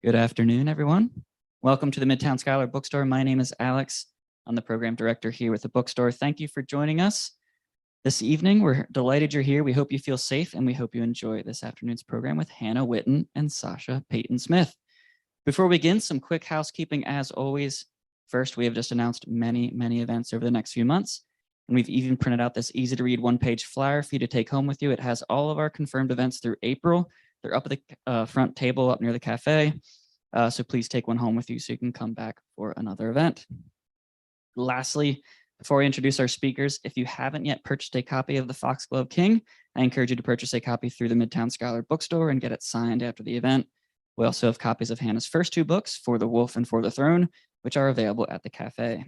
Good afternoon, everyone. Welcome to the Midtown Scholar bookstore. My name is Alex. I'm the program director here with the bookstore. Thank you for joining us this evening. We're delighted you're here. We hope you feel safe and we hope you enjoy this afternoon's program with Hannah Whitten and Sasha Peyton Smith. Before we begin, some quick housekeeping as always. First, we have just announced many events over the next few months, and we've even printed out this easy to read one-page flyer for you to take home with you. It has all of our confirmed events through April. They're up at the front table up near the cafe. So please take one home with you so you can come back for another event. Lastly, before we introduce our speakers, if you haven't yet purchased a copy of the FOXGLOVE King, I encourage you to purchase a copy through the Midtown Scholar bookstore and get it signed after the event. We also have copies of Hannah's first two books, For the Wolf and For the Throne, which are available at the cafe.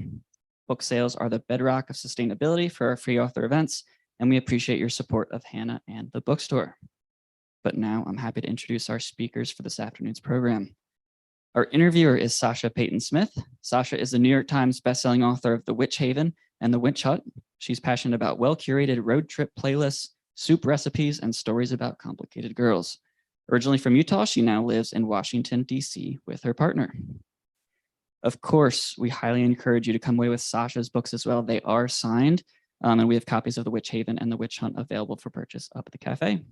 Book sales are the bedrock of sustainability for our free author events, and we appreciate your support of Hannah and the bookstore. But now I'm happy to introduce our speakers for this afternoon's program. Our interviewer is Sasha Peyton Smith. Sasha is the New York Times bestselling author of The Witch Haven and The Witch Hut. She's passionate about well-curated road trip playlists, soup recipes, and stories about complicated girls. Originally from Utah, she now lives in Washington, D.C. with her partner. Of course, we highly encourage you to come away with Sasha's books as well. They are signed, and we have copies of The Witch Haven and The Witch Hunt available for purchase up at the cafe.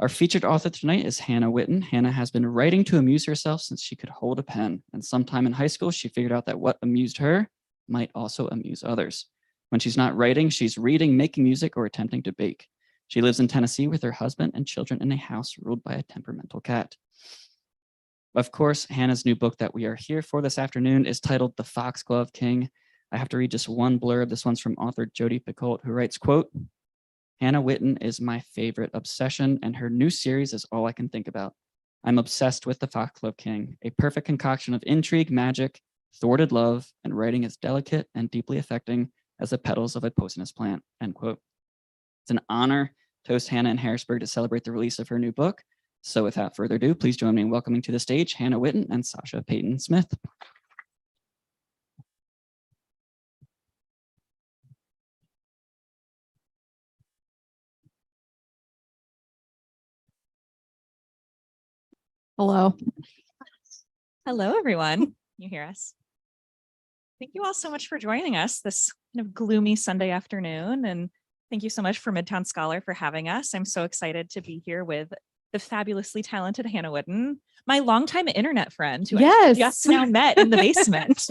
Our featured author tonight is Hannah Whitten. Hannah has been writing to amuse herself since she could hold a pen, and sometime in high school, she figured out that what amused her might also amuse others. When she's not writing, she's reading, making music, or attempting to bake. She lives in Tennessee with her husband and children in a house ruled by a temperamental cat. Of course, Hannah's new book that we are here for this afternoon is titled The FOXGLOVE King. I have to read just one blurb. This one's from author Jodi Picoult, who writes, quote, "Hannah Whitten is my favorite obsession, and her new series is all I can think about. I'm obsessed with The FOXGLOVE King, a perfect concoction of intrigue, magic, thwarted love, and writing as delicate and deeply affecting as the petals of a poisonous plant," end quote. It's an honor to host Hannah in Harrisburg to celebrate the release of her new book. So without further ado, please join me in welcoming to the stage Hannah Whitten and Sasha Peyton Smith. Hello. Hello, everyone. Can you hear us? Thank you all so much for joining us this kind of gloomy Sunday afternoon. And thank you so much for Midtown Scholar for having us. I'm so excited to be here with the fabulously talented Hannah Whitten, my longtime internet friend who I just now met in the basement.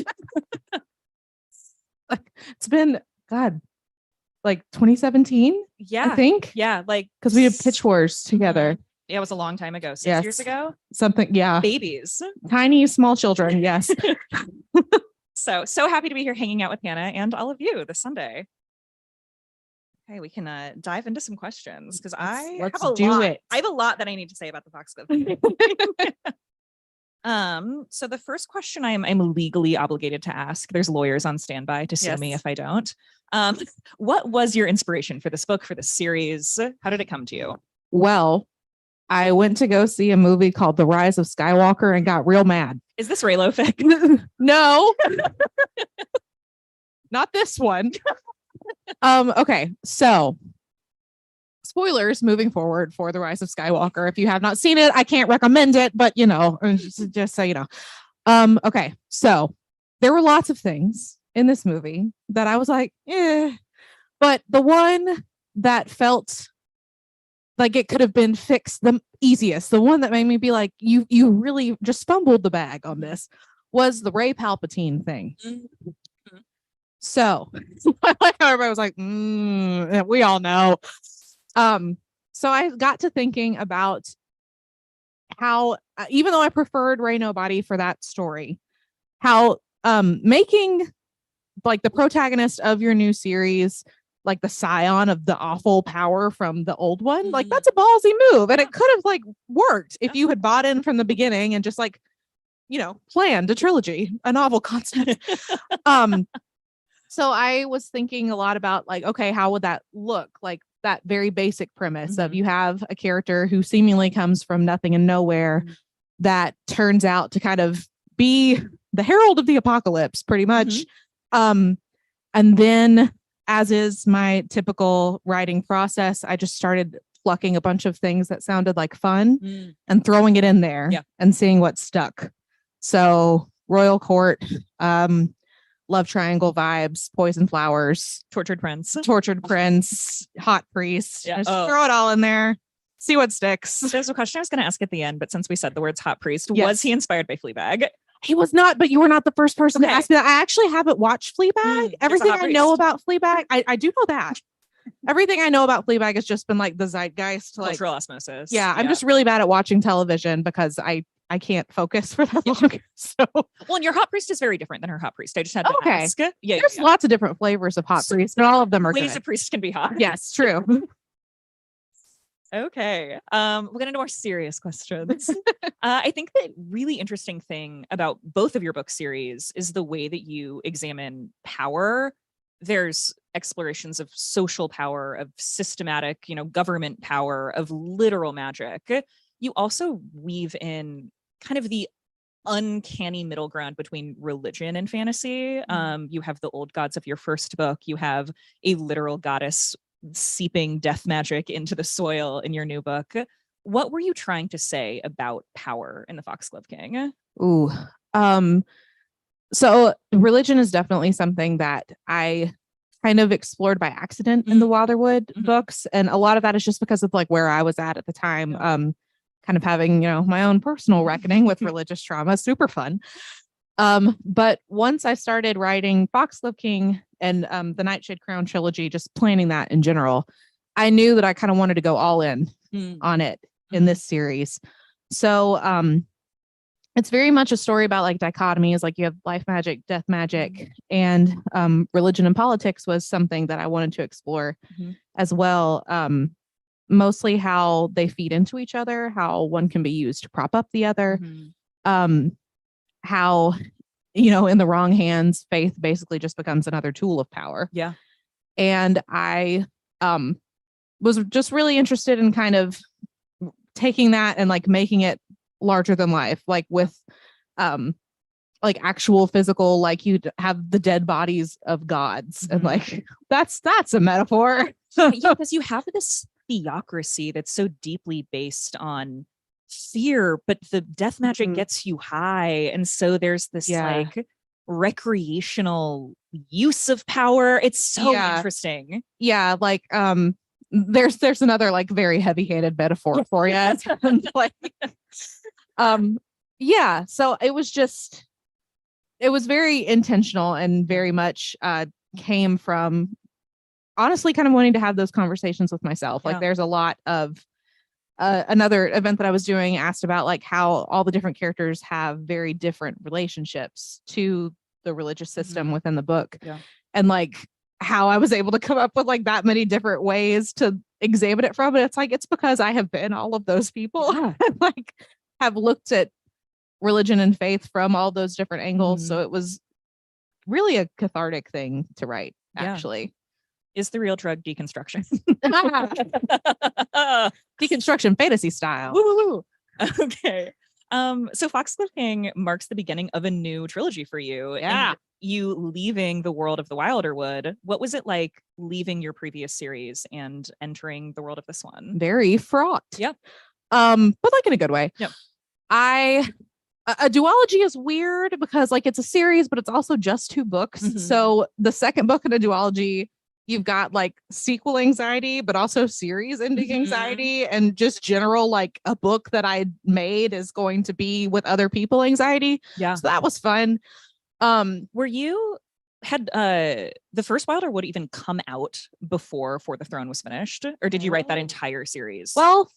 It's been, God, like 2017? Yeah. I think. Yeah. Like, because we did Pitch Wars together. Yeah, it was a long time ago. 6 years ago? Something, yeah. Babies. Tiny, small children, yes. So happy to be here hanging out with Hannah and all of you this Sunday. Okay, we can dive into some questions because I have a lot that I need to say about the FOXGLOVE. So the first question I'm legally obligated to ask, there's lawyers on standby to sue me if I don't. What was your inspiration for this book, for this series? How did it come to you? Well, I went to go see a movie called The Rise of Skywalker and got real mad. Is this Raylo fic? No. Not this one. Okay, so spoilers moving forward for The Rise of Skywalker. If you have not seen it, I can't recommend it, but you know, just so you know. Okay, so there were lots of things in this movie that I was like, but the one that felt like it could have been fixed the easiest, the one that made me be like, you really just fumbled the bag on this, was the Rey Palpatine thing. Mm-hmm. So everybody was like, we all know. So I got to thinking about how, even though I preferred Rey Nobody for that story, how making like the protagonist of your new series like the scion of the awful power from the old one, like that's a ballsy move, and it could have like worked if you had bought in from the beginning and just like, you know, planned a trilogy, a novel concept. So I was thinking a lot about like, okay, how would that look? Like that very basic premise of you have a character who seemingly comes from nothing and nowhere that turns out to kind of be the herald of the apocalypse, pretty much. And then, as is my typical writing process, I just started plucking a bunch of things that sounded like fun Mm. and throwing it in there Yeah. and seeing what stuck. So Royal Court, love triangle vibes, poison flowers, Tortured Prince. tortured prince, hot priest. Yeah. Just Oh. throw it all in there. See what sticks. There's a question I was going to ask at the end, but since we said the words hot priest, Yes. was he inspired by Fleabag? He was not, but you were not the first person to Okay. ask me that. I actually haven't watched Fleabag. There's a Everything hot I know priest. about Fleabag, I do know that. Everything I know about Fleabag has just been like the zeitgeist. Like, Cultural osmosis. yeah, I'm just really bad at watching television because I can't focus for that long. So Well, and your hot priest is very different than her hot priest. I just had to Okay. ask. Yeah. there's lots of different flavors of hot priest, and all of them are Ways good. a priest can be hot. Yes, true. Okay. We're going to more serious questions. I think the really interesting thing about both of your book series is the way that you examine power. There's explorations of social power, of systematic, government power, of literal magic. You also weave in kind of the uncanny middle ground between religion and fantasy. You have the old gods of your first book. You have a literal goddess seeping death magic into the soil in your new book. What were you trying to say about power in the Foxglove King? Ooh. So religion is definitely something that I kind of explored by accident in the Wilderwood Mhm. books. And a lot of that is just because of like where I was at the time. Kind of having, my own personal reckoning with religious trauma. Super fun. But once I started writing Foxglove King and the Nightshade Crown trilogy, just planning that in general, I knew that I kind of wanted to go all in on it in this series. So it's very much a story about like dichotomies, like you have life magic, death magic, and religion and politics was something that I wanted to explore as well. Mostly how they feed into each other, how one can be used to prop up the other. How, in the wrong hands, faith basically just becomes another tool of power. Yeah. And I was just really interested in kind of taking that and like making it larger than life, like with like actual physical, like you'd have the dead bodies of gods. And like that's a metaphor. Yeah, because you have this theocracy that's so deeply based on fear, but the death magic gets you high. And so there's this like recreational use of power. It's so interesting. Yeah, like there's another like very heavy-handed metaphor for you. Like yeah, so it was very intentional and very much came from honestly kind of wanting to have those conversations with myself. Like there's a lot of another event that I was doing asked about like how all the different characters have very different relationships to the religious system within the book. And like how I was able to come up with like that many different ways to examine it from. And it's like, it's because I have been all of those people and like have looked at religion and faith from all those different angles. So it was really a cathartic thing to write, actually. Is the real drug deconstruction? Deconstruction fantasy style. Woo, woo, woo. Okay. So Foxglove King marks the beginning of a new trilogy for you. Yeah. And you leaving the world of the Wilderwood. What was it like leaving your previous series and entering the world of this one? Very fraught. Yep. But like in a good way. Yep. A duology is weird because like it's a series, but it's also just 2 books. So the second book in a duology, you've got like sequel anxiety, but also series ending anxiety, and just general like a book that I made is going to be with other people anxiety. Yeah. So that was fun. Were you had the first Wilderwood even come out before For the Throne was finished, or did you write that entire series? Well,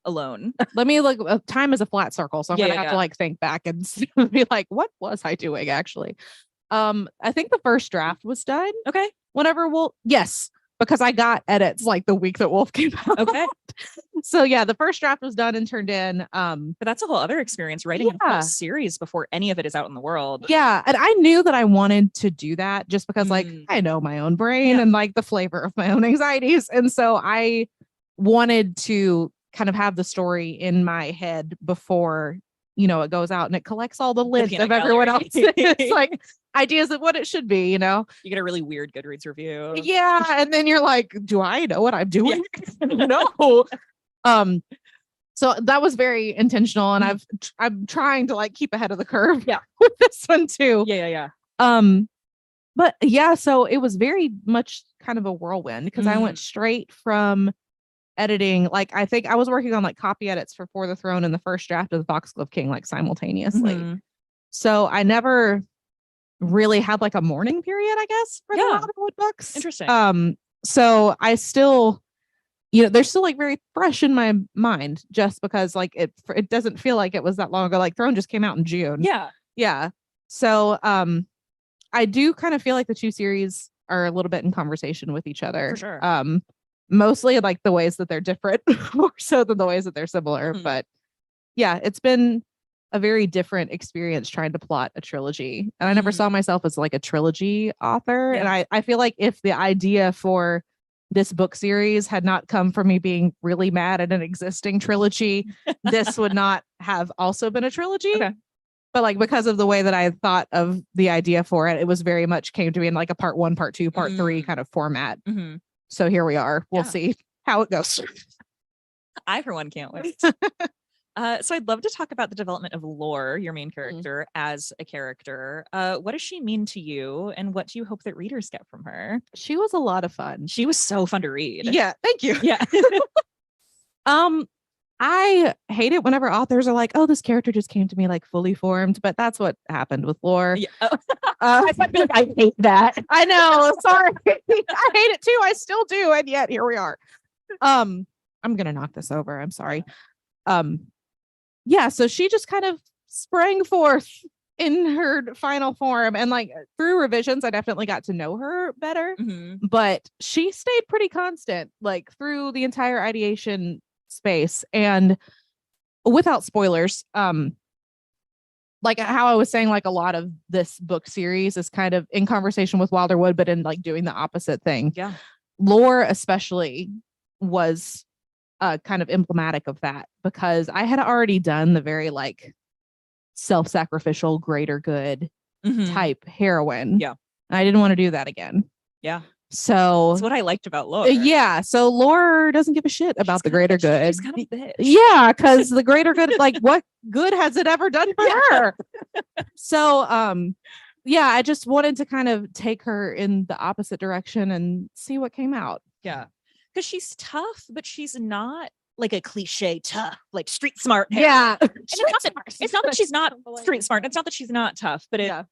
alone. let me look. Time is a flat circle, so I'm Yeah, gonna have to like think back and be like, what was I doing actually? I think the first draft was done. Okay. Whenever yes, because I got edits like the week that Wolf came out. Okay. So yeah, the first draft was done and turned in. But that's a whole other experience, writing a whole series before any of it is out in the world. Yeah, and I knew that I wanted to do that just because like I know my own brain and like the flavor of my own anxieties, and so I wanted to kind of have the story in my head before it goes out and it collects all the lists peanut of everyone else. gallery. It's like ideas of what it should be, You get a really weird Goodreads review. Yeah. And then you're like, do I know what I'm doing? No. So that was very intentional, and I'm trying to like keep ahead of the curve with this one too. Yeah. But yeah, so it was very much kind of a whirlwind because I went straight from editing. Like, I think I was working on like copy edits for the Throne and the first draft of the FOXGLOVE King like simultaneously. So I never really had like a mourning period, I guess, for the Hollywood books. Interesting. So I still, they're still like very fresh in my mind just because like it doesn't feel like it was that long ago. Like Throne just came out in June. Yeah. So I do kind of feel like the two series are a little bit in conversation with each other. For sure. Mostly like the ways that they're different more so than the ways that they're similar. But yeah, it's been a very different experience trying to plot a trilogy. And I never saw myself as like a trilogy author. And I feel like if the idea for this book series had not come from me being really mad at an existing trilogy, this would not have also been a trilogy. Okay. But like, because of the way that I thought of the idea for it, it was very much came to me in like a part 1, part 2, part 3 kind of format. So here we are. We'll see how it goes. I, for one, can't wait. So I'd love to talk about the development of Lore, your main character, as a character. What does she mean to you, and what do you hope that readers get from her? She was a lot of fun. She was so fun to read. Yeah, thank you. Yeah. I hate it whenever authors are like, "Oh, this character just came to me like fully formed," but that's what happened with Lore. Yeah. I hate that. I know. Sorry, I hate it too. I still do, and yet here we are. I'm gonna knock this over. I'm sorry. Yeah. So she just kind of sprang forth in her final form, and like through revisions, I definitely got to know her better. But she stayed pretty constant, like through the entire ideation space. And without spoilers, like how I was saying, like a lot of this book series is kind of in conversation with Wilderwood, but in like doing the opposite thing. Yeah. Lore especially was kind of emblematic of that, because I had already done the very like self-sacrificial greater good type heroine. Yeah. And I didn't want to do that again. Yeah. So that's what I liked about Lore. Yeah. So Lore doesn't give a shit about the greater good. She's kind of a bitch. Yeah, because the greater good, like what good has it ever done for her? So yeah, I just wanted to kind of take her in the opposite direction and see what came out. Yeah. Because she's tough, but she's not like a cliche tough, like street smart. Yeah. It's not that she's not street smart. It's not that she's not tough, but I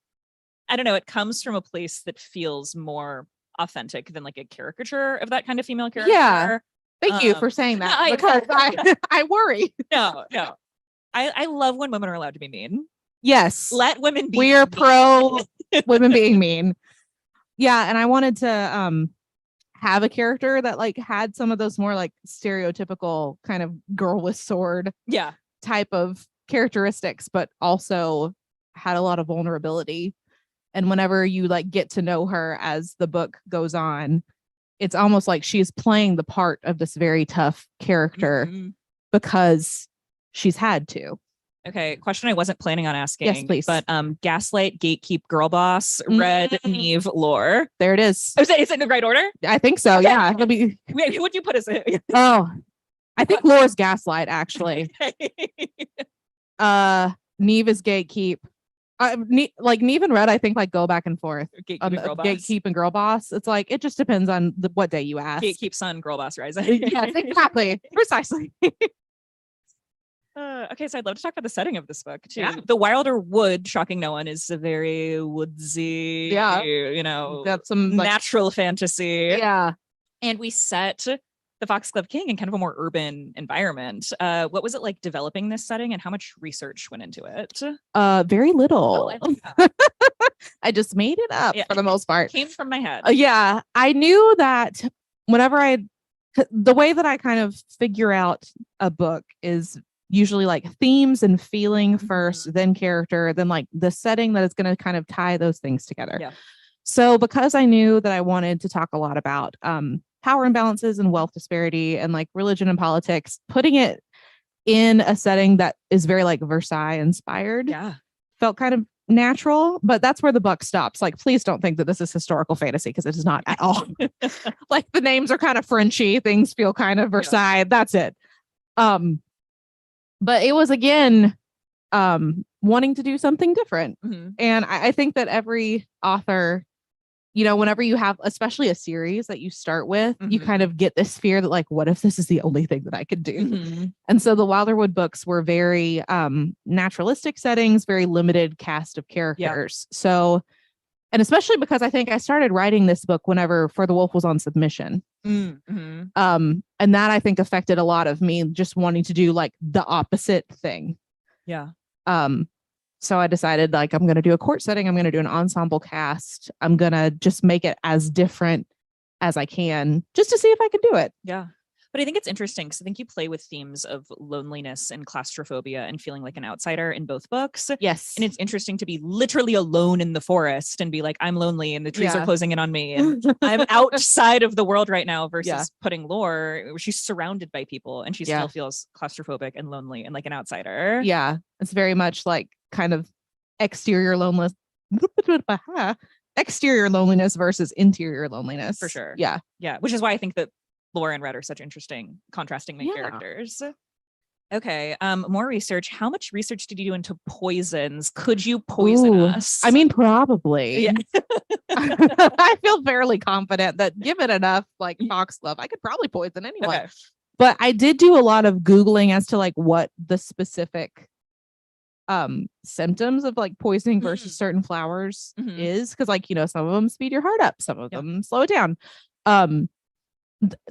don't know. It comes from a place that feels more authentic than like a caricature of that kind of female character. Yeah. Thank you for saying that, because I worry. No. I love when women are allowed to be mean. Yes. Let women be. We are pro women being mean. Yeah. And I wanted to have a character that like had some of those more like stereotypical kind of girl with sword type of characteristics, but also had a lot of vulnerability. And whenever you like get to know her as the book goes on, it's almost like she's playing the part of this very tough character because she's had to. Okay, question I wasn't planning on asking. Yes, please. But Gaslight, Gatekeep, Girl Boss, Red, Neve, Lore. There it is. Is it in the right order? I think so. Okay. Yeah. Let me... Wait, who would you put as it? Oh, I think Lore's Gaslight, actually. Neve is Gatekeep. Like Neve and Red, I think like go back and forth. Gatekeep and Girl Boss. It's like it just depends on what day you ask. Gatekeep Sun, Girl Boss Rising. Yes, exactly. Precisely. Okay, so I'd love to talk about the setting of this book too. Yeah. The Wilder Wood, shocking no one, is a very woodsy, got some like, natural fantasy. Yeah. And we set the Foxglove King in kind of a more urban environment. What was it like developing this setting, and how much research went into it? Very little. Oh, I just made it up for the most part. It came from my head. Yeah. I knew that whenever the way that I kind of figure out a book is usually like themes and feeling first, then character, then like the setting that is going to kind of tie those things together. Yeah. So because I knew that I wanted to talk a lot about power imbalances and wealth disparity and like religion and politics, putting it in a setting that is very like Versailles inspired. Yeah. Felt kind of natural, but that's where the buck stops. Like, please don't think that this is historical fantasy because it is not at all. Like the names are kind of Frenchy, things feel kind of Versailles. Yeah. That's it. But it was again wanting to do something different. Mm-hmm. And I think that every author, you know, whenever you have, especially a series that you start with, mm-hmm. you kind of get this fear that like, what if this is the only thing that I could do? Mm-hmm. And so the Wilderwood books were very naturalistic settings, very limited cast of characters. Yeah. So, and especially because I think I started writing this book whenever For the Wolf was on submission. Mm-hmm. And that I think affected a lot of me just wanting to do like the opposite thing. Yeah. So I decided like, I'm going to do a court setting. I'm going to do an ensemble cast. I'm going to just make it as different as I can just to see if I can do it. Yeah. But I think it's interesting because I think you play with themes of loneliness and claustrophobia and feeling like an outsider in both books. Yes. And it's interesting to be literally alone in the forest and be like, I'm lonely and the trees are closing in on me and I'm outside of the world right now versus putting Lore, where she's surrounded by people and she still feels claustrophobic and lonely and like an outsider. Yeah. It's very much like kind of exterior loneliness versus interior loneliness. For sure. Yeah. Yeah. Which is why I think that Lore and Red are such interesting, contrasting main characters. Okay. More research. How much research did you do into poisons? Could you poison us? I mean, probably. Yeah. I feel fairly confident that given enough like foxglove, I could probably poison anyone. Okay. But I did do a lot of Googling as to like what the specific symptoms of like poisoning versus certain flowers is. Because like, you know, some of them speed your heart up, some of them slow it down.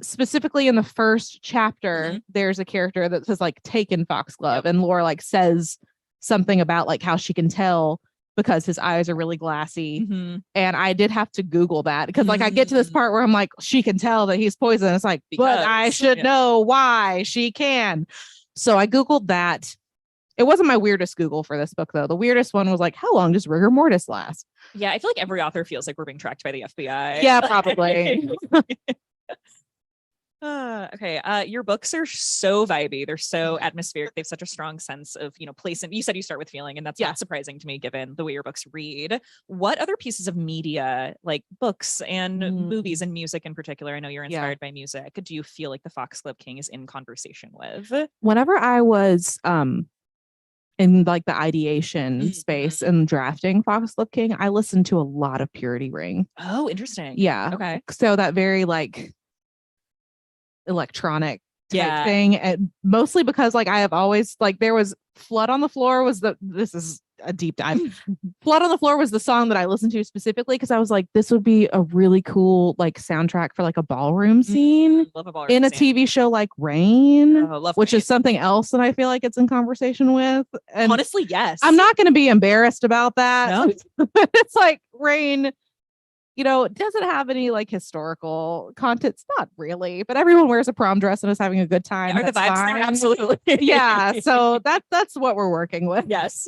Specifically in the first chapter, there's a character that says like taken foxglove, and Laura like says something about like how she can tell because his eyes are really glassy. And I did have to Google that because like I get to this part where I'm like, she can tell that he's poisoned. It's like, but I should know why she can. So I Googled that. It wasn't my weirdest Google for this book though. The weirdest one was like, how long does rigor mortis last? Yeah, I feel like every author feels like we're being tracked by the FBI. Yeah, probably. Okay. Your books are so vibey. They're so atmospheric. They have such a strong sense of, you know, place. And you said you start with feeling, and that's not surprising to me given the way your books read. What other pieces of media, like books and movies and music in particular, I know you're inspired by music, do you feel like the FOXGLOVE King is in conversation with? Whenever I was in like the ideation space and drafting FOXGLOVE King, I listened to a lot of Purity Ring. Oh, interesting. Yeah. Okay. So that very like electronic type thing, and mostly because like I have always like there was Flood on the Floor was this is a deep dive. Flood on the Floor was the song that I listened to specifically because I was like, this would be a really cool like soundtrack for like a ballroom scene love a ballroom in a scene. TV show like Rain, which Rain. Is something else that I feel like it's in conversation with. And honestly, yes, I'm not going to be embarrassed about that. No. It's like Rain, you know, it doesn't have any like historical content. It's not really, but everyone wears a prom dress and is having a good time. Are the vibes there? Absolutely. Yeah. So that's what we're working with. Yes.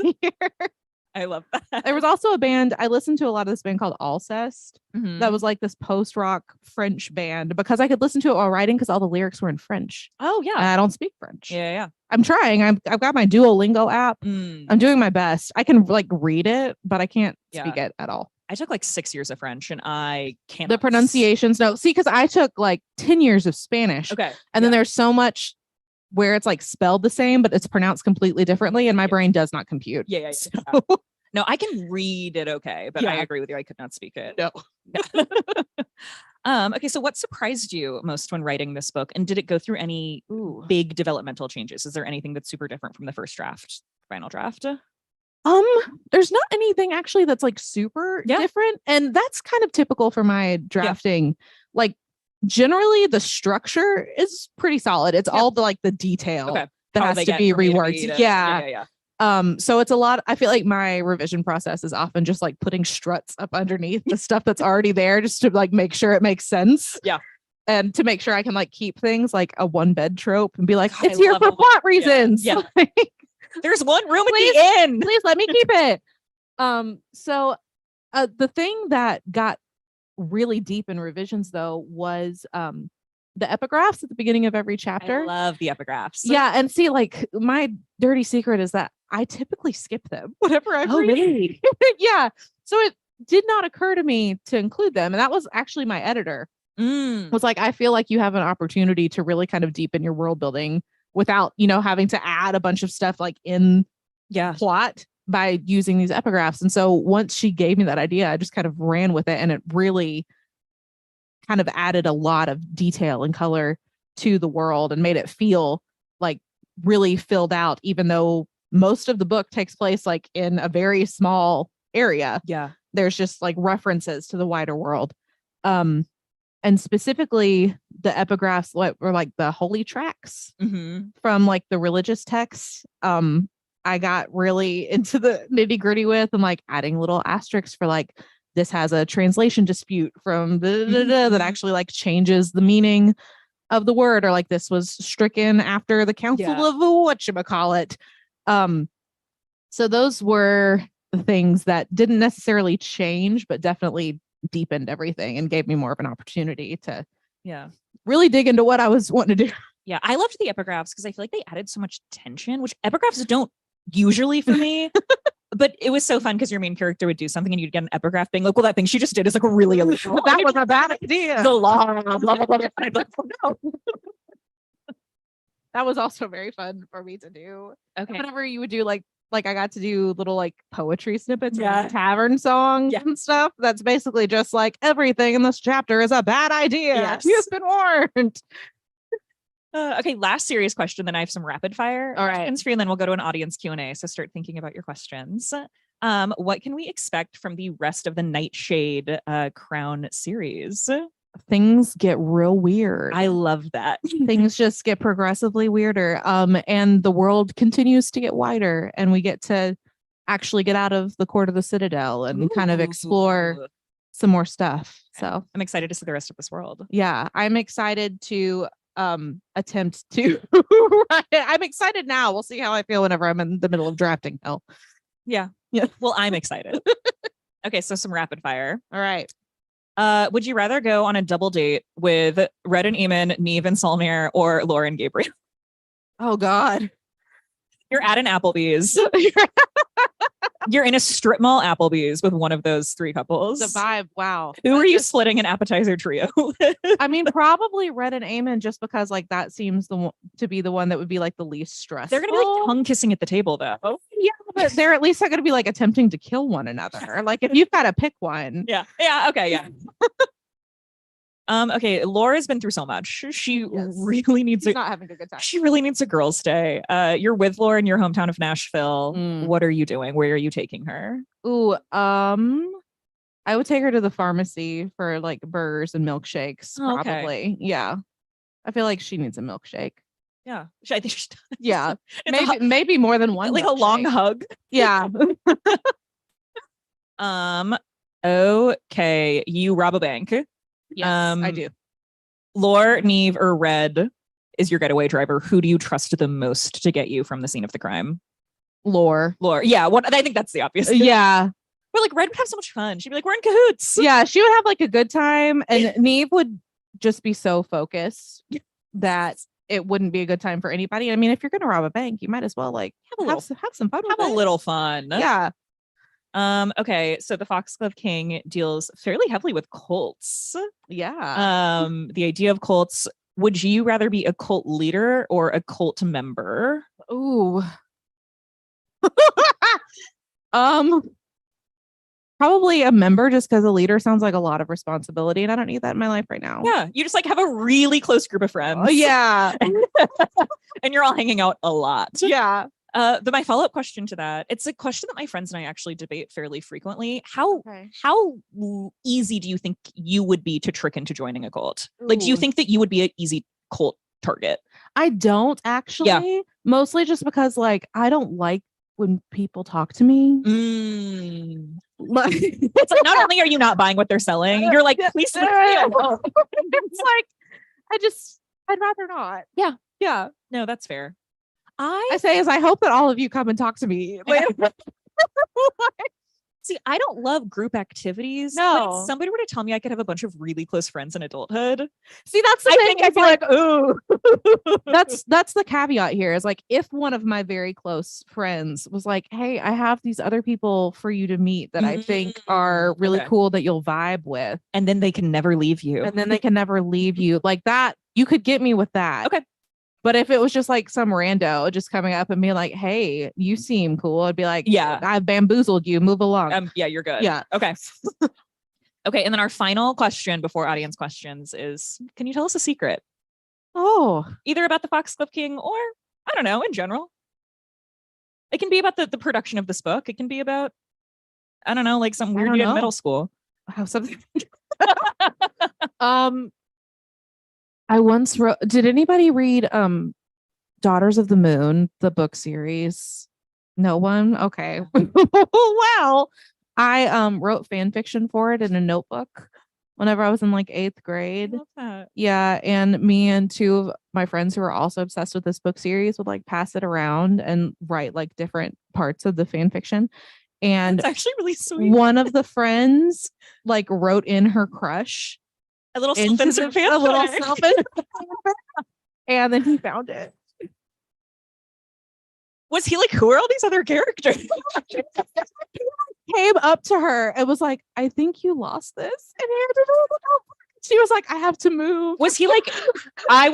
I love that. There was also a band, I listened to a lot of this band called Alceste. That was like this post-rock French band because I could listen to it while writing because all the lyrics were in French. Oh yeah. And I don't speak French. Yeah. I'm trying. I've got my Duolingo app. I'm doing my best. I can like read it, but I can't speak it at all. I took like 6 years of French and I can't. The pronunciations. No, see, because I took like 10 years of Spanish. Okay. And then there's so much where it's like spelled the same, but it's pronounced completely differently. And my brain does not compute. Yeah. So. No, I can read it okay, but I agree with you. I could not speak it. No. Okay, so what surprised you most when writing this book? And did it go through any big developmental changes? Is there anything that's super different from the first draft, final draft? There's not anything actually that's like super different. And that's kind of typical for my drafting. Like generally the structure is pretty solid. It's all the like the detail that has to be reworked. Yeah. So it's a lot. I feel like my revision process is often just like putting struts up underneath the stuff that's already there just to like make sure it makes sense. Yeah. And to make sure I can like keep things like a one bed trope and be like, it's here for plot reasons. Yeah. There's one room please, at the end. Please let me keep it. So the thing that got really deep in revisions though was the epigraphs at the beginning of every chapter. I love the epigraphs. Yeah, and see, like my dirty secret is that I typically skip them whenever I Oh, read. really? Yeah, so it did not occur to me to include them, and that was actually my editor. Was like, I feel like you have an opportunity to really kind of deepen your world building without, having to add a bunch of stuff like in plot by using these epigraphs. And so once she gave me that idea, I just kind of ran with it, and it really kind of added a lot of detail and color to the world and made it feel like really filled out, even though most of the book takes place like in a very small area. Yeah. There's just like references to the wider world. And specifically the epigraphs were like the holy tracks from like the religious texts. I got really into the nitty gritty with and like adding little asterisks for like, this has a translation dispute from that actually like changes the meaning of the word, or like this was stricken after the council of whatchamacallit. So those were the things that didn't necessarily change, but definitely deepened everything and gave me more of an opportunity to really dig into what I was wanting to do. Yeah, I loved the epigraphs because I feel like they added so much tension, which epigraphs don't usually for me. But it was so fun because your main character would do something and you'd get an epigraph being like, well, that thing she just did is like a really illegal. That was a bad idea. The law, blah, blah, blah, blah. I'd be like, oh, no. That was also very fun for me to do. Okay. Whenever you would do like I got to do little like poetry snippets, Yeah. tavern songs and stuff. That's basically just like everything in this chapter is a bad idea. Yes. You've been warned. Okay, last serious question. Then I have some rapid fire questions for you, and then we'll go to an audience Q&A. So start thinking about your questions. What can we expect from the rest of the Nightshade Crown series? Things get real weird. I love that. Things just get progressively weirder. And the world continues to get wider, and we get to actually get out of the court of the Citadel and kind of explore some more stuff. So I'm excited to see the rest of this world. Yeah, I'm excited to attempt to I'm excited now. We'll see how I feel whenever I'm in the middle of drafting hell. Yeah. Well, I'm excited. Okay, so some rapid fire. All right. Would you rather go on a double date with Red and Eamon, Neve and Solmir, or Laura and Gabriel? Oh God. You're at an Applebee's. You're in a strip mall Applebee's with one of those three couples. The vibe. Wow. Who are you splitting an appetizer trio with? I mean, probably Red and Eamon, just because like that seems to be the one that would be like the least stressful. They're gonna be like tongue kissing at the table though. Yeah, but they're at least not gonna be like attempting to kill one another. Like if you've got to pick one. Yeah. Okay. Yeah. Okay. Laura's been through so much. She really needs She's not having a good time. She really needs a girl's day. You're with Laura in your hometown of Nashville. What are you doing? Where are you taking her? Ooh, I would take her to the pharmacy for like burgers and milkshakes. Oh, okay. Probably. Yeah. I feel like she needs a milkshake. Yeah. I think she does. Yeah. Maybe more than one. Like milkshake. A long hug. Yeah. Okay. You rob a bank. Yes, I do. Lore, Neve, or Red is your getaway driver. Who do you trust the most to get you from the scene of the crime? Lore. Yeah. I think that's the obvious. Yeah. But like Red would have so much fun. She'd be like, we're in cahoots. Yeah. She would have like a good time. And Neve would just be so focused that it wouldn't be a good time for anybody. I mean, if you're going to rob a bank, you might as well like have some fun. Have a little fun. Yeah. Okay, so the Foxglove King deals fairly heavily with cults. Yeah. The idea of cults. Would you rather be a cult leader or a cult member? Ooh. Probably a member, just because a leader sounds like a lot of responsibility, and I don't need that in my life right now. Yeah, you just like have a really close group of friends. Oh yeah. And you're all hanging out a lot. Yeah. My follow-up question to that, it's a question that my friends and I actually debate fairly frequently. How easy do you think you would be to trick into joining a cult? Ooh. Like, do you think that you would be an easy cult target? I don't actually. Yeah. Mostly just because like I don't like when people talk to me. It's like not only are you not buying what they're selling, you're like, please leave me alone. It's like I'd rather not. Yeah. Yeah. No, that's fair. I say is I hope that all of you come and talk to me. Like, See, I don't love group activities. No. When somebody were to tell me I could have a bunch of really close friends in adulthood, See, that's the I thing. think I'd be like, ooh. That's the caveat here is like if one of my very close friends was like, hey, I have these other people for you to meet that I think are really Okay. cool that you'll vibe with, And then they can never leave you. and then they can never leave you, like that, you could get me with that. Okay. But if it was just like some rando just coming up and being like, hey, you seem cool, I'd be like, Yeah. I've bamboozled you, move along. Yeah, you're good. Yeah. Okay. Okay. And then our final question before audience questions is, can you tell us a secret? Oh, Either about the FOXGLOVE King or, I don't know, in general. It can be about the production of this book. It can be about, I don't know, like something weird you did in middle school. how something. I once wrote, did anybody read Daughters of the Moon, the book series? No one? Okay. Well, I wrote fan fiction for it in a notebook whenever I was in like 8th I grade. love that. Yeah, and me and two of my friends who are also obsessed with this book series would like pass it around and write like different parts of the fan fiction. And It's actually really sweet. one of the friends like wrote in her crush A little into self-insert the, a little fanfic. self-insert and then he found it. Was he like, who are all these other characters? Came up to her and was like, I think you lost this, and handed her the notebook. She was like, I have to move. Was he like, I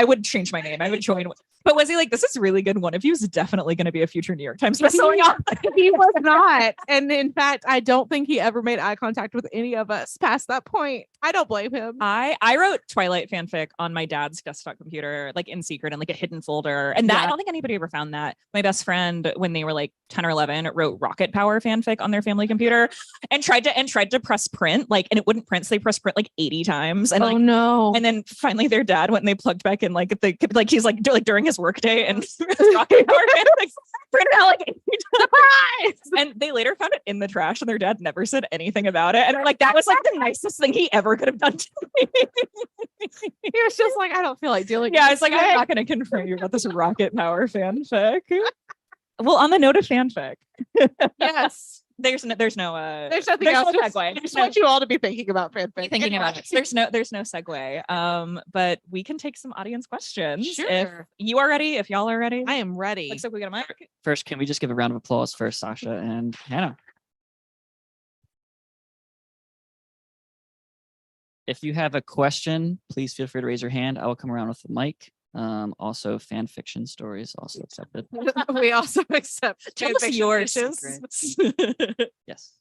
would change my name. I would join. But was he like, this is really good. One of you is definitely going to be a future New York Times bestselling author. He was not. And in fact, I don't think he ever made eye contact with any of us past that point. I don't blame him. I wrote Twilight fanfic on my dad's desktop computer, like in secret in like a hidden folder. And that Yeah. I don't think anybody ever found that. My best friend, when they were like 10 or 11, wrote rocket power fanfic on their family computer and tried to press print, like, and it wouldn't print. So they pressed print like 80 times. And Oh like, no. and then finally their dad went and they plugged back in like he's like during his workday and rocket power fanfic printed out like 80 times. And they later found it in the trash and their dad never said anything about it. And they're like, that was like the nicest thing he ever could have done to me. He was just like, I don't feel like dealing Yeah, with it's like, this I'm today. not going to confront you about this rocket power fanfic. Well, on the note of fanfic, Yes. there's no There's nothing there's else. no Just- segue. I just want you all to be thinking about fanfic. Be thinking about it. There's no segue. But we can take some audience questions. If Sure. you are ready, if y'all are ready. I am ready. Looks like we got a mic. First, can we just give a round of applause for Sasha and Hannah? If you have a question, please feel free to raise your hand. I will come around with the mic. Also, fan fiction stories also accepted. We also accept Tell us fanfiction yours. pitches. Yes.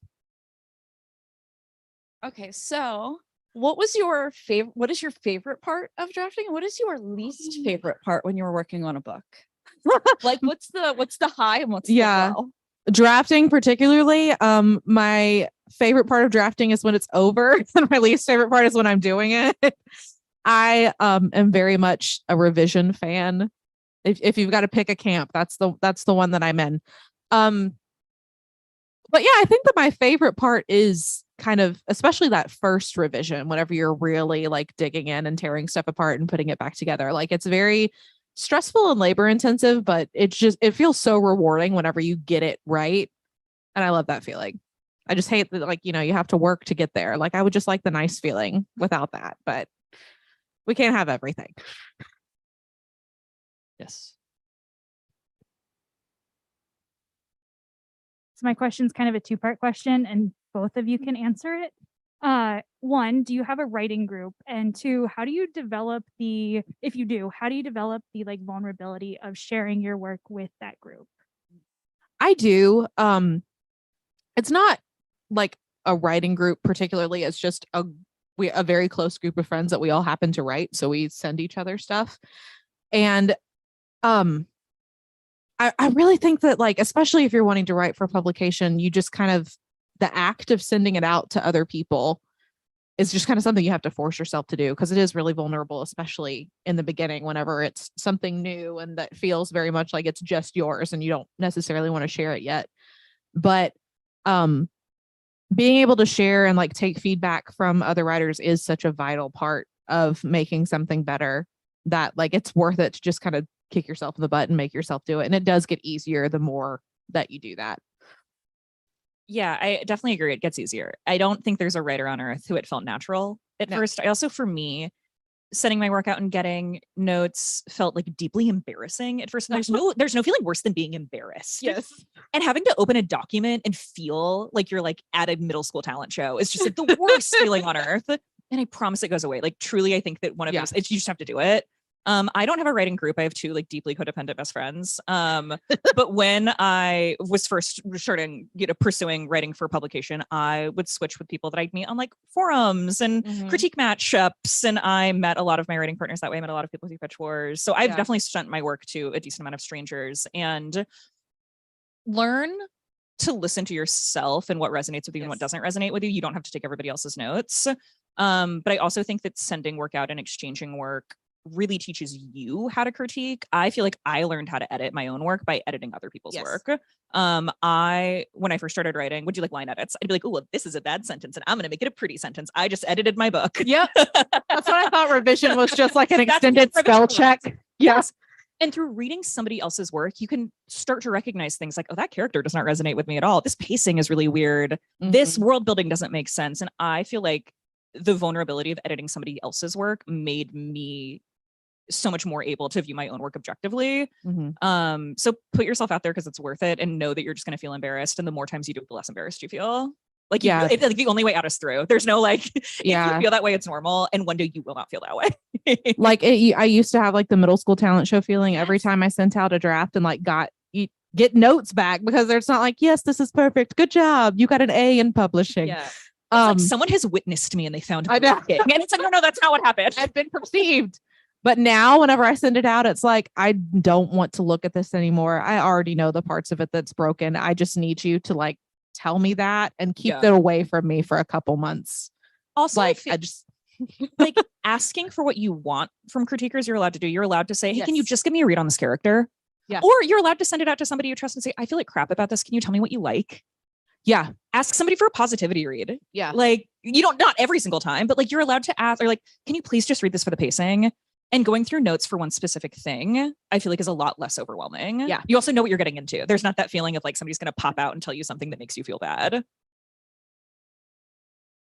Okay, so what is your favorite part of drafting? And what is your least favorite part when you're working on a book? Like what's the high and what's Yeah. the low? Drafting particularly, my favorite part of drafting is when it's over, and my least favorite part is when I'm doing it. I am very much a revision fan. If you've got to pick a camp, that's the one that I'm in. But yeah, I think that my favorite part is kind of especially that first revision, whenever you're really like digging in and tearing stuff apart and putting it back together. Like it's very stressful and labor intensive, but it feels so rewarding whenever you get it right. And I love that feeling. I just hate that, like, you have to work to get there. Like I would just like the nice feeling without that, but we can't have everything. Yes. So my question is kind of a two-part question, and both of you can answer it. One, do you have a writing group? And two, how do you develop if you do, how do you develop the like vulnerability of sharing your work with that group? I do. It's not like a writing group particularly. It's just a very close group of friends that we all happen to write. So we send each other stuff. And I really think that, like, especially if you're wanting to write for publication, you just kind of, the act of sending it out to other people is just kind of something you have to force yourself to do, because it is really vulnerable, especially in the beginning, whenever it's something new and that feels very much like it's just yours and you don't necessarily want to share it yet. But being able to share and like take feedback from other writers is such a vital part of making something better, that like it's worth it to just kind of kick yourself in the butt and make yourself do it. And it does get easier the more that you do that. Yeah, I definitely agree. It gets easier. I don't think there's a writer on earth who it felt natural at first. I also, for me, sending my work out and getting notes felt like deeply embarrassing at first. And there's no feeling worse than being embarrassed. Yes. And having to open a document and feel like you're like at a middle school talent show is just like the worst feeling on earth. And I promise it goes away. Like truly, I think that one of those, you just have to do it. I don't have a writing group. I have 2 like deeply codependent best friends. But when I was first starting, pursuing writing for publication, I would switch with people that I'd meet on like forums and critique matchups. And I met a lot of my writing partners that way. I met a lot of people through Pitch Wars. So I've definitely sent my work to a decent amount of strangers and learn to listen to yourself and what resonates with you and what doesn't resonate with you. You don't have to take everybody else's notes. But I also think that sending work out and exchanging work really teaches you how to critique. I feel like I learned how to edit my own work by editing other people's work. When I first started writing, would you like line edits? I'd be like, oh, well, this is a bad sentence and I'm going to make it a pretty sentence. I just edited my book. Yep. That's what I thought revision was, just like an extended spell check. Yes. And through reading somebody else's work, you can start to recognize things like, oh, that character does not resonate with me at all. This pacing is really weird. This world building doesn't make sense. And I feel like the vulnerability of editing somebody else's work made me so much more able to view my own work objectively. So put yourself out there because it's worth it, and know that you're just going to feel embarrassed. And the more times you do it, the less embarrassed you feel. Like, like the only way out is through. There's no like, if you feel that way, it's normal. And one day you will not feel that way. Like I used to have like the middle school talent show feeling every time I sent out a draft and like get notes back, because it's not like, yes, this is perfect. Good job. You got an A in publishing. Yeah. Like someone has witnessed me and they found I know. And it's like, no, that's not what happened. I've been perceived. But now whenever I send it out, it's like, I don't want to look at this anymore. I already know the parts of it that's broken. I just need you to like tell me that and keep it away from me for a couple months. Also, like I just like asking for what you want from critiquers, you're allowed to do. You're allowed to say, hey, can you just give me a read on this character? Yeah. Or you're allowed to send it out to somebody you trust and say, I feel like crap about this. Can you tell me what you like? Yeah. Ask somebody for a positivity read. Yeah. Like, you don't, not every single time, but like you're allowed to ask, or like, can you please just read this for the pacing? And going through notes for one specific thing, I feel like is a lot less overwhelming. Yeah. You also know what you're getting into. There's not that feeling of like somebody's going to pop out and tell you something that makes you feel bad.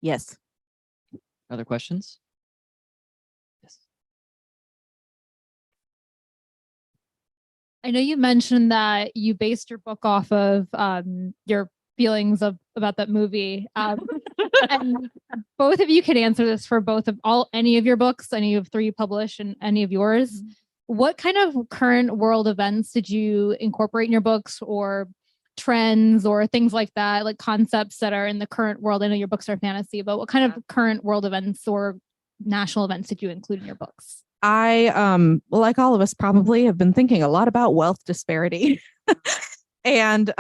Yes. Other questions? Yes. I know you mentioned that you based your book off of your feelings about that movie. And both of you can answer this for any of your books, any of 3 you publish and any of yours. What kind of current world events did you incorporate in your books, or trends or things like that, like concepts that are in the current world? I know your books are fantasy, but what kind of current world events or national events did you include in your books? I like all of us probably have been thinking a lot about wealth disparity and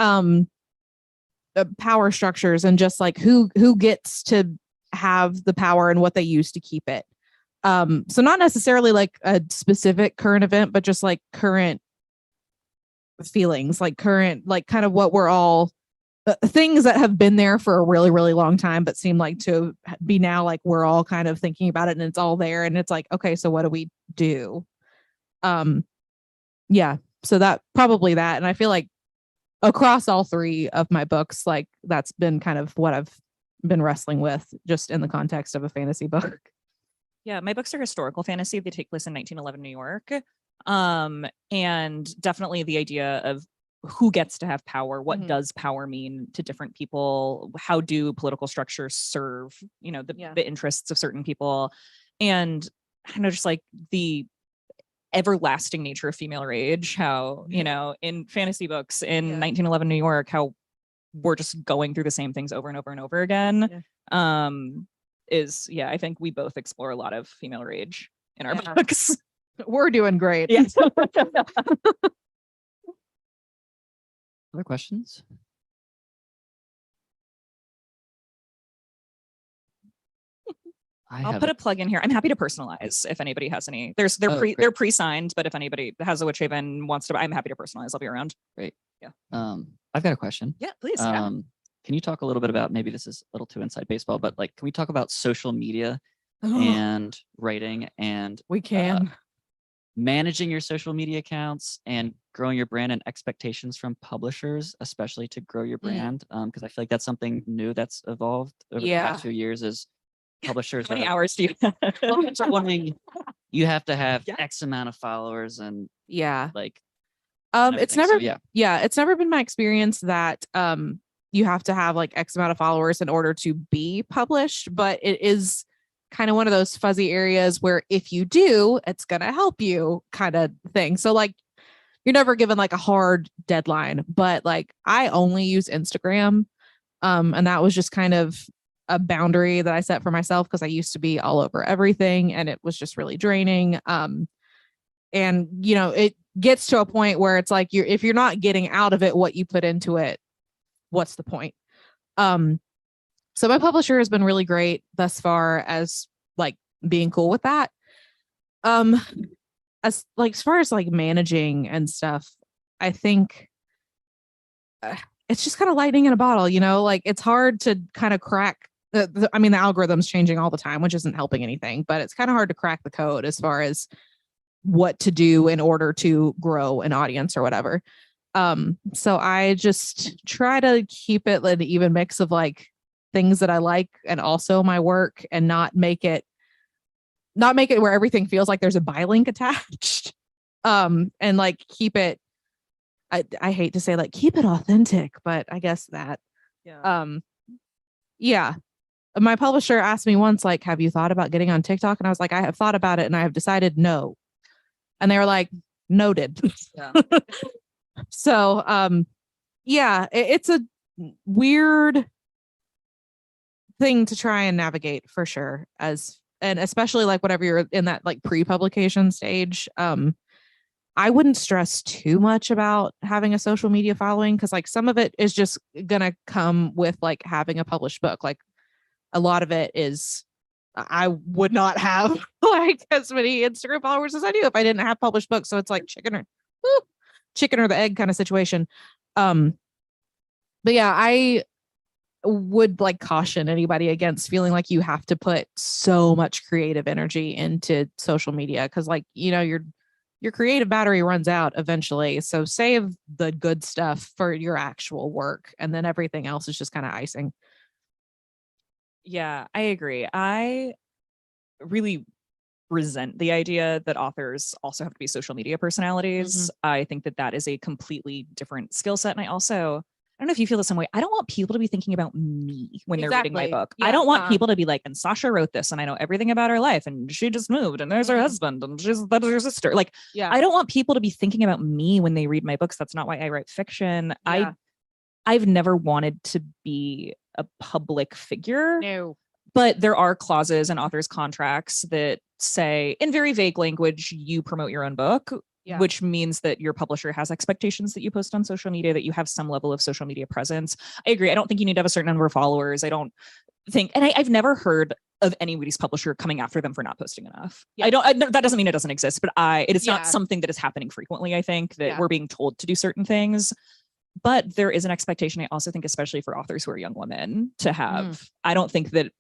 power structures, and just like who gets to have the power and what they use to keep it. So not necessarily like a specific current event, but just like current feelings, like current, like kind of what we're all things that have been there for a really, really long time, but seem like to be now like we're all kind of thinking about it and it's all there. And it's like, okay, so what do we do? Yeah. So that probably that. And I feel like across all 3 of my books, like that's been kind of what I've been wrestling with just in the context of a fantasy book. Yeah, my books are historical fantasy. They take place in 1911 New York. And definitely the idea of who gets to have power, what does power mean to different people, how do political structures serve, the interests of certain people, and I know just like the everlasting nature of female rage, how in fantasy books in 1911 New York, how we're just going through the same things over and over and over again. I think we both explore a lot of female rage in our books. We're doing great. Yes. Other questions? I'll put a plug in here. I'm happy to personalize if anybody has any. They're pre-signed, but if anybody has a Witch Haven wants to, I'm happy to personalize. I'll be around. Great. Yeah. I've got a question. Yeah, please. Can you talk a little bit about, maybe this is a little too inside baseball, but like, can we talk about social media and writing and we can managing your social media accounts and growing your brand and expectations from publishers, especially to grow your brand. Because I feel like that's something new that's evolved over the past few years is publishers How many are hours do you publishers are wanting you have to have Yeah. X amount of followers and Yeah. like It's everything. never So, it's never been my experience that you have to have like X amount of followers in order to be published, but it is kind of one of those fuzzy areas where if you do, it's going to help you kind of thing. So like you're never given like a hard deadline, but like I only use Instagram. And that was just kind of a boundary that I set for myself because I used to be all over everything and it was just really draining. And you know, it gets to a point where it's like if you're not getting out of it what you put into it, what's the point? So my publisher has been really great thus far as like being cool with that. As far as like managing and stuff, I think it's just kind of lightning in a bottle, you know, like it's hard to kind of crack. I mean, the algorithm's changing all the time, which isn't helping anything, but it's kind of hard to crack the code as far as what to do in order to grow an audience or whatever. So I just try to keep it an even mix of like things that I like and also my work and not make it where everything feels like there's a buy link attached. And like keep it, I hate to say like keep it authentic, but I guess that, yeah. My publisher asked me once, like, have you thought about getting on TikTok? And I was like, I have thought about it and I have decided no. And they were like, noted. Yeah. So, yeah, it's a weird thing to try and navigate for sure. And especially like whenever you're in that like pre-publication stage, I wouldn't stress too much about having a social media following because like some of it is just gonna come with like having a published book. Like a lot of it is I would not have like as many Instagram followers as I do if I didn't have published books. So it's like chicken or the egg kind of situation. But yeah, I would like caution anybody against feeling like you have to put so much creative energy into social media because like, you know, your creative battery runs out eventually. So save the good stuff for your actual work and then everything else is just kind of icing. Yeah, I agree. I really resent the idea that authors also have to be social media personalities. I think that is a completely different skill set. And I don't know if you feel the same way. I don't want people to be thinking about me when they're reading my book. Yeah, I don't want people to be like, and Sasha wrote this and I know everything about her life and she just moved and there's her husband and that's her sister. Like, I don't want people to be thinking about me when they read my books. That's not why I write fiction. Yeah. I've never wanted to be a public figure. No. But there are clauses in authors' contracts that say, in very vague language, you promote your own book, which means that your publisher has expectations that you post on social media, that you have some level of social media presence. I agree. I don't think you need to have a certain number of followers. I don't think, and I've never heard of anybody's publisher coming after them for not posting enough. Yeah. That doesn't mean it doesn't exist, but it is not something that is happening frequently. I think that we're being told to do certain things. But there is an expectation, I also think, especially for authors who are young women, to have. I don't think that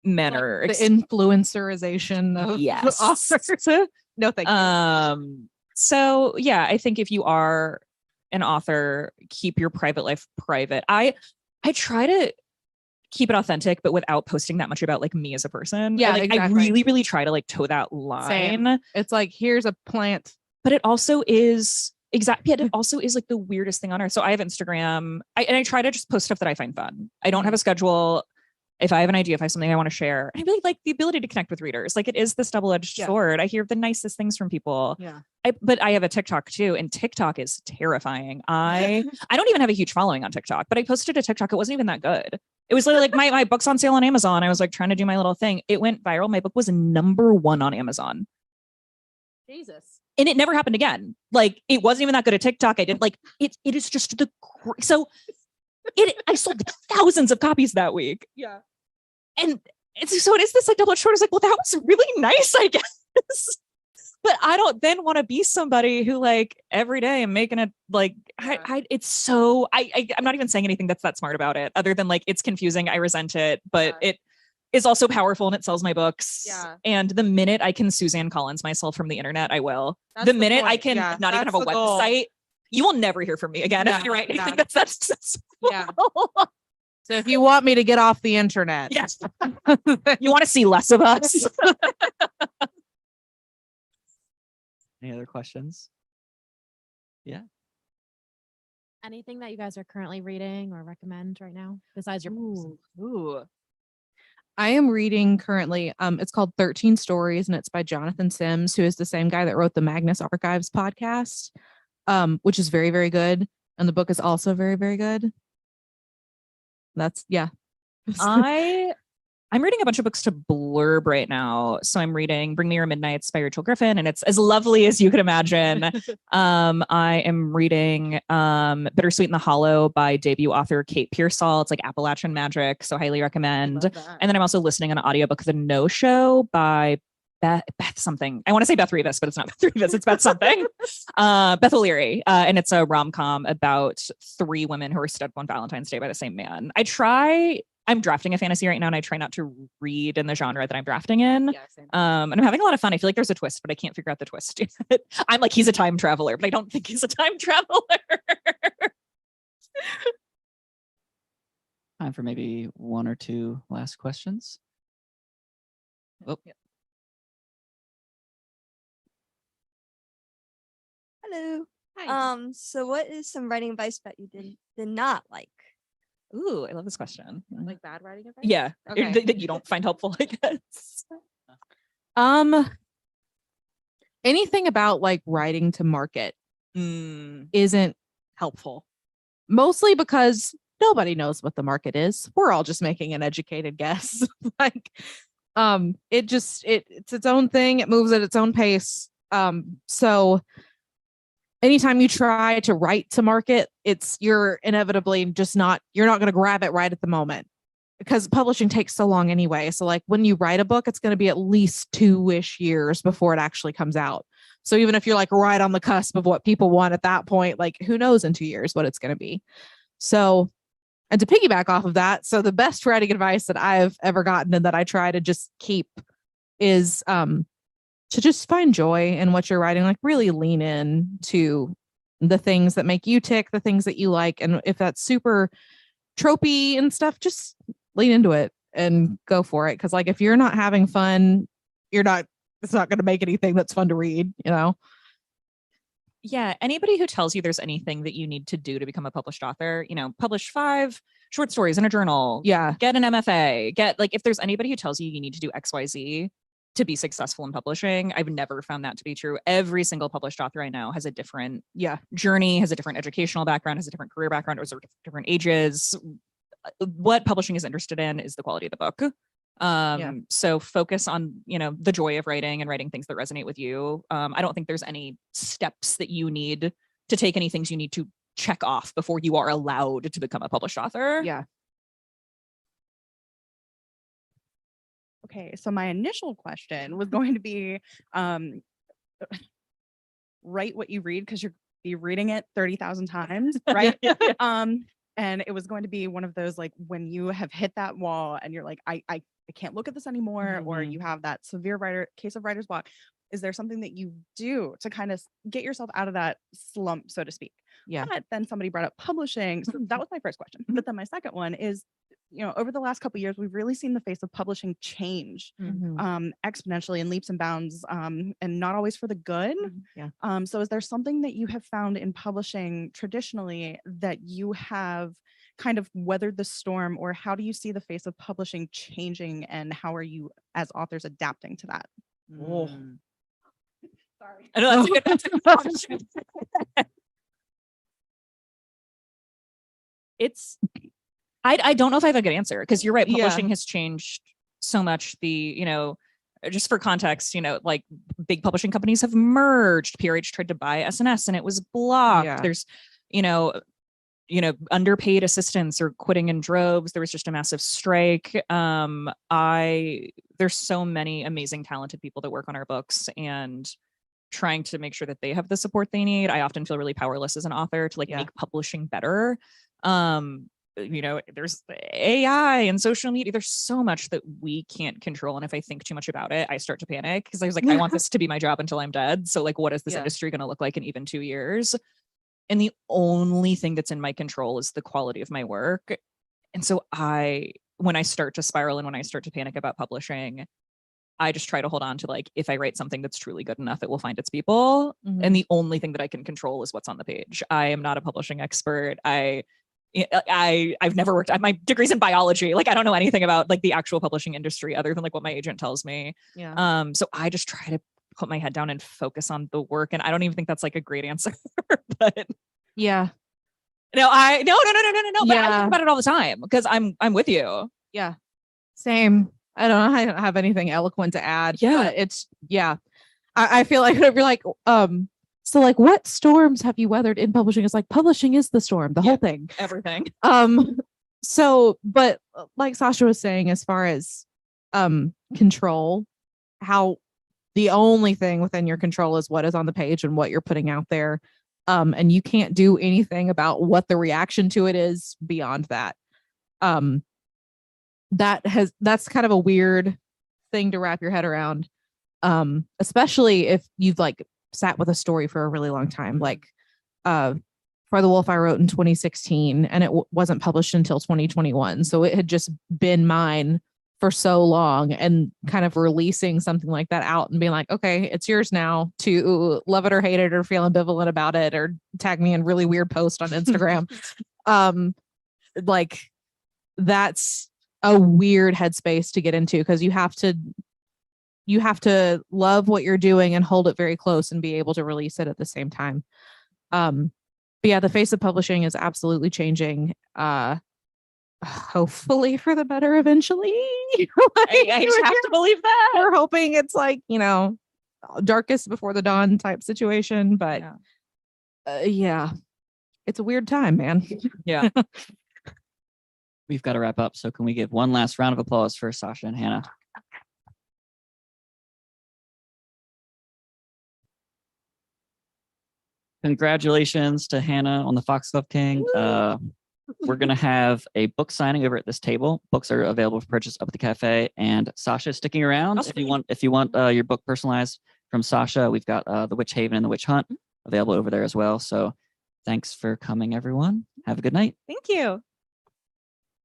men are the influencerization of authors. No, thank you. So yeah, I think if you are an author, keep your private life private. I try to keep it authentic, but without posting that much about like me as a person. Yeah, I really, really try to like toe that line. Same. It's like, here's a plant. But it also is it also is like the weirdest thing on earth. So I have Instagram and I try to just post stuff that I find fun. I don't have a schedule. If I have an idea, if I have something I want to share, I really like the ability to connect with readers. Like it is this double-edged sword. I hear the nicest things from people. Yeah. But I have a TikTok too, and TikTok is terrifying. I don't even have a huge following on TikTok, but I posted a TikTok. It wasn't even that good. It was literally like my book's on sale on Amazon. I was like trying to do my little thing. It went viral. My book was #1 on Amazon. Jesus. And it never happened again. Like it wasn't even that good at TikTok. I didn't like it. It is just I sold thousands of copies that week. Yeah. And so it is this like double-edged sword. It's like, well, that was really nice, I guess. But I don't then want to be somebody who like every day I'm making it like, it's so, I'm not even saying anything that's that smart about it other than like, it's confusing. I resent it, but is also powerful and it sells my books. Yeah. And the minute I can Suzanne Collins myself from the internet, I will. That's The the minute I point. can Yeah, not even that's have a the goal. website, you will never hear from me again if Yeah, you write anything yeah. that's that successful. Yeah. So if you want me to get off the internet, Yes. You want to see less of us? Any other questions? Anything that you guys are currently reading or recommend right now besides your books? Ooh. I am reading currently. It's called 13 Stories, and it's by Jonathan Sims, who is the same guy that wrote the Magnus Archives podcast, which is very, very good. And the book is also very, very good. That's I'm reading a bunch of books to blurb right now. So I'm reading Bring Me Your Midnights by Rachel Griffin, and it's as lovely as you could imagine. I am reading Bittersweet in the Hollow by debut author Kate Pearsall. It's like Appalachian magic, so highly recommend. And then I'm also listening on an audiobook, The No Show by Beth something. I want to say Beth Revis, but it's not Beth Revis. It's Beth something. Beth O'Leary. And it's a rom-com about 3 women who are stuck on Valentine's Day by the same man. I'm drafting a fantasy right now, and I try not to read in the genre that I'm drafting in. And I'm having a lot of fun. I feel like there's a twist, but I can't figure out the twist yet. I'm like, he's a time traveler, but I don't think he's a time traveler. Time for maybe 1 or 2 last questions. Oh, Hello. Hi. So what is some writing advice that you did not like? Ooh, I love this question. like bad writing advice. Yeah. Okay. That you don't find helpful, I guess. Anything about like writing to market Mm. isn't helpful. Mostly because nobody knows what the market is. We're all just making an educated guess. Like, it's its own thing. It moves at its own pace. So anytime you try to write to market, you're inevitably you're not going to grab it right at the moment, because publishing takes so long anyway. So like when you write a book, it's going to be at least 2-ish years before it actually comes out. So even if you're like right on the cusp of what people want at that point, like who knows in 2 years what it's going to be. So, and to piggyback off of that, so the best writing advice that I've ever gotten and that I try to just keep is to just find joy in what you're writing. Like really lean in to the things that make you tick, the things that you like. And if that's super tropey and stuff, just lean into it and go for it. Cause like, if you're not having fun, it's not going to make anything that's fun to read, you know? Yeah. Anybody who tells you there's anything that you need to do to become a published author, publish 5 short stories in a journal. Yeah. Get an MFA. If there's anybody who tells you you need to do XYZ to be successful in publishing, I've never found that to be true. Every single published author I know has a different journey, has a different educational background, has a different career background, or different ages. What publishing is interested in is the quality of the book. So focus on, the joy of writing and writing things that resonate with you. I don't think there's any steps that you need to take, any things you need to check off before you are allowed to become a published author. Yeah. Okay, so my initial question was going to be write what you read, because you're be reading it 30,000 times, right? And it was going to be one of those, like, when you have hit that wall and you're like, I can't look at this anymore, or you have that severe case of writer's block. Is there something that you do to kind of get yourself out of that slump, so to speak? Yeah. But then somebody brought up publishing. So that was my first question. But then my second one is, over the last couple of years, we've really seen the face of publishing change exponentially in leaps and bounds, and not always for the good. Yeah. So is there something that you have found in publishing traditionally that you have kind of weathered the storm, or how do you see the face of publishing changing, and how are you as authors adapting to that? Oh. Sorry. I know that's a good question. I don't know if I have a good answer, because you're right. Publishing has changed so much. Just for context, like big publishing companies have merged. PRH tried to buy SNS and it was blocked. Yeah. There's, underpaid assistants are quitting in droves. There was just a massive strike. There's so many amazing, talented people that work on our books, and trying to make sure that they have the support they need. I often feel really powerless as an author to make publishing better. there's AI and social media. There's so much that we can't control. And if I think too much about it, I start to panic because I was like, I want this to be my job until I'm dead. So like, what is this industry going to look like in even 2 years? And the only thing that's in my control is the quality of my work. And so when I start to spiral and when I start to panic about publishing, I just try to hold on to like, if I write something that's truly good enough, it will find its people. And the only thing that I can control is what's on the page. I am not a publishing expert. I've never worked. My degree's in biology. Like I don't know anything about like the actual publishing industry other than like what my agent tells me. Yeah. So I just try to put my head down and focus on the work. And I don't even think that's like a great answer, but Yeah. no. But I Yeah. think about it all the time because I'm with you. Yeah. Same. I don't have anything eloquent to add. Yeah. But it's I feel like if you're like, so like what storms have you weathered in publishing? It's like publishing is the storm, the whole thing. Everything. So but like Sasha was saying, as far as control, how the only thing within your control is what is on the page and what you're putting out there. And you can't do anything about what the reaction to it is beyond that. That's kind of a weird thing to wrap your head around. Especially if you've like sat with a story for a really long time. Like For the Wolf I wrote in 2016 and it wasn't published until 2021. So it had just been mine for so long, and kind of releasing something like that out and being like, okay, it's yours now, to love it or hate it or feel ambivalent about it or tag me in really weird post on Instagram. Like that's a weird headspace to get into, because you have to love what you're doing and hold it very close and be able to release it at the same time. But yeah, the face of publishing is absolutely changing. Hopefully for the better eventually. I just have to believe that. We're hoping it's like, darkest before the dawn type situation, but yeah, it's a weird time, man. Yeah. We've got to wrap up. So can we give one last round of applause for Sasha and Hannah? Congratulations to Hannah on the FOXGLOVE King. We're going to have a book signing over at this table. Books are available for purchase up at the cafe, and Sasha is sticking around. If you want your book personalized from Sasha, we've got The Witch Haven and The Witch Hunt available over there as well. So thanks for coming, everyone. Have a good night. Thank you.